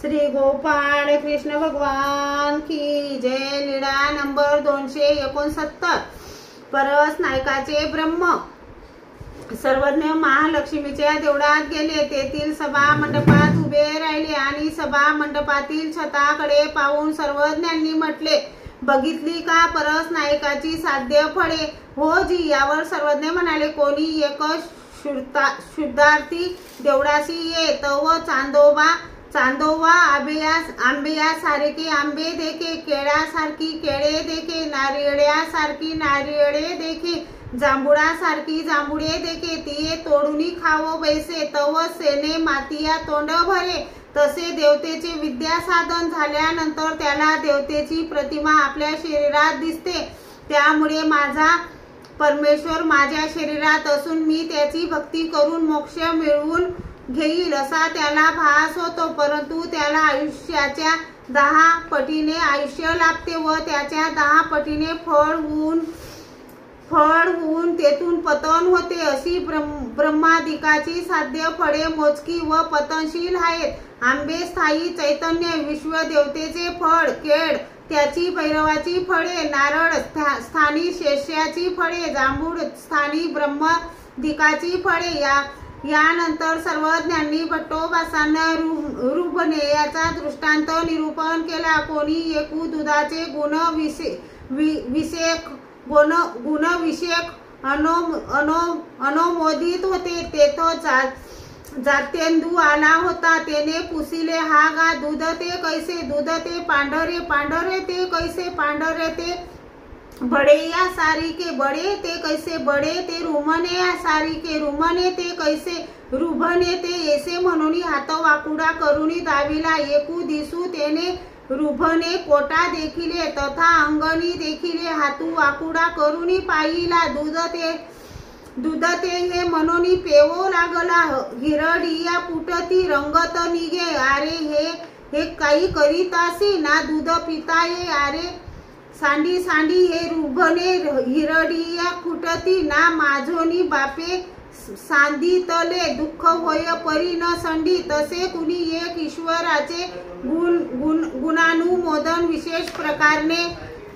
श्री गोपाळ कृष्ण भगवान की जय। लीळा नंबर 269। परस नायकाचे ब्रह्म सर्वज्ञ महालक्ष्मीच्या देवळात गेले। तेथील सभा मंडपात उभे राहिले आणि सभा मंडपातील छताकडे पाहून सर्वज्ञांनी म्हटले, बघितली का परस नायकाची साध्य फळे? हो जी। यावर सर्वज्ञ म्हणाले, कोणी एक शुद्धार्थी देवळाशी ये तव चांदोबा आंबेया सारखे आंबे देखे, केळ्यासारखी केळे देखे, नारिळ्यासारखी नारिळे देखे, जांभुळासारखी जांभुळे देखे, तिये तोडूनी खावो बैसे तव सेने मातिया तोंड भरे। तसे देवतेचे विद्या साधन झाल्यानंतर त्याला देवतेची प्रतिमा आपल्या शरीरात दिसते। त्यामुळे माझा परमेश्वर माझ्या शरीरात असून मी त्याची भक्ती करून मोक्ष मिळवून घेईल असा त्याला भास होतो। परंतु त्याला आयुष्याच्या 10 पटीने आयुष्य लाभते व त्याच्या 10 पटीने फळ होऊन तेथून पतन होते। अशी ब्रह्मादिकाची साध्य फळे मोजकी व पतनशील आहेत। आंबे स्थायी चैतन्य विश्व देवतेचे फळ, केळ त्याची भैरवाची फळे, नारळ स्थानी शेष्याची फळे, जांभूळ स्थानी ब्रह्मदिकाची फळे। यानंतर सर्वज्ञांनी भट्टोबासांना रुबनेयाचा दृष्टांत निरूपण केला। कोणी एकू दुधाचे गुणविषयक अनुमोदित होते। तेथो जातेंदू आला होता। तेने पुसिले, हा गा दूध ते कैसे? दूध ते पांढरे ते कैसे? पांढरे ते बडे या सारिके, बडे ते कैसे? बडे ते रुमने या सारिके, रुमने ते कैसे? रुभने ते येसे म्हणून हात वाकुडा करुनी दाविला। एकू दिसू तेने रुभने कोटा देखिले, तथा अंगणी देखिले हातू वाकुडा करुनी पाहिला। दूध ते हे म्हणून पेवो लागला। हिरडिया पुटती रंगत निघे, अरे हे काही करीतासी ना दूध पिता ये? अरे सांडी हे रुभने हिरडिया फुटती ना माझोनी बापे सांदितले, दुःख होय परी न संडी। तसे कुणी एक ईश्वराचे गुणानुमोदन विशेष प्रकारने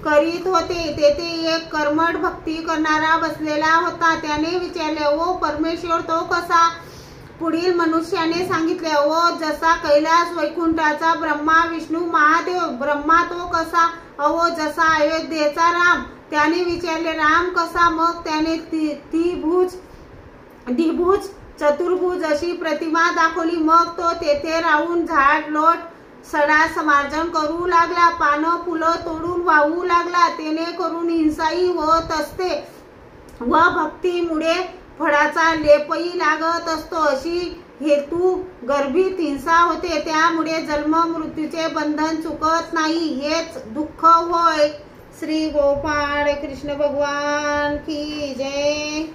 करीत होते। तेथे एक कर्मठ भक्ती करणारा बसलेला होता। त्याने विचारले, ओ परमेश्वर तो कसा? पुढील मनुष्याने सांगितले, ओ जसा कैलास वैकुंठाचा ब्रह्मा विष्णू महादेव ब्रह्मा तो कसा? अहो जसा अयोध्येचा राम। त्याने विचारले, राम कसा? मग त्याने द्विभुज चतुर्भुज अशी प्रतिमा दाखवली। मग तो तेथे राहून झाड लोट सडा समार्जन करू लागला, पानं फुलं तोडून वाहू लागला। तेने करून हिंसाही होत असते व भक्तीमुळे फळाचा लेपही लागत असतो। अशी हेतू गर्भित हिंसा होते। त्यामुळे जन्म मृत्यूचे बंधन चुकत नाही, हेच दुःख होय। श्री गोपाळ कृष्ण भगवान की जय।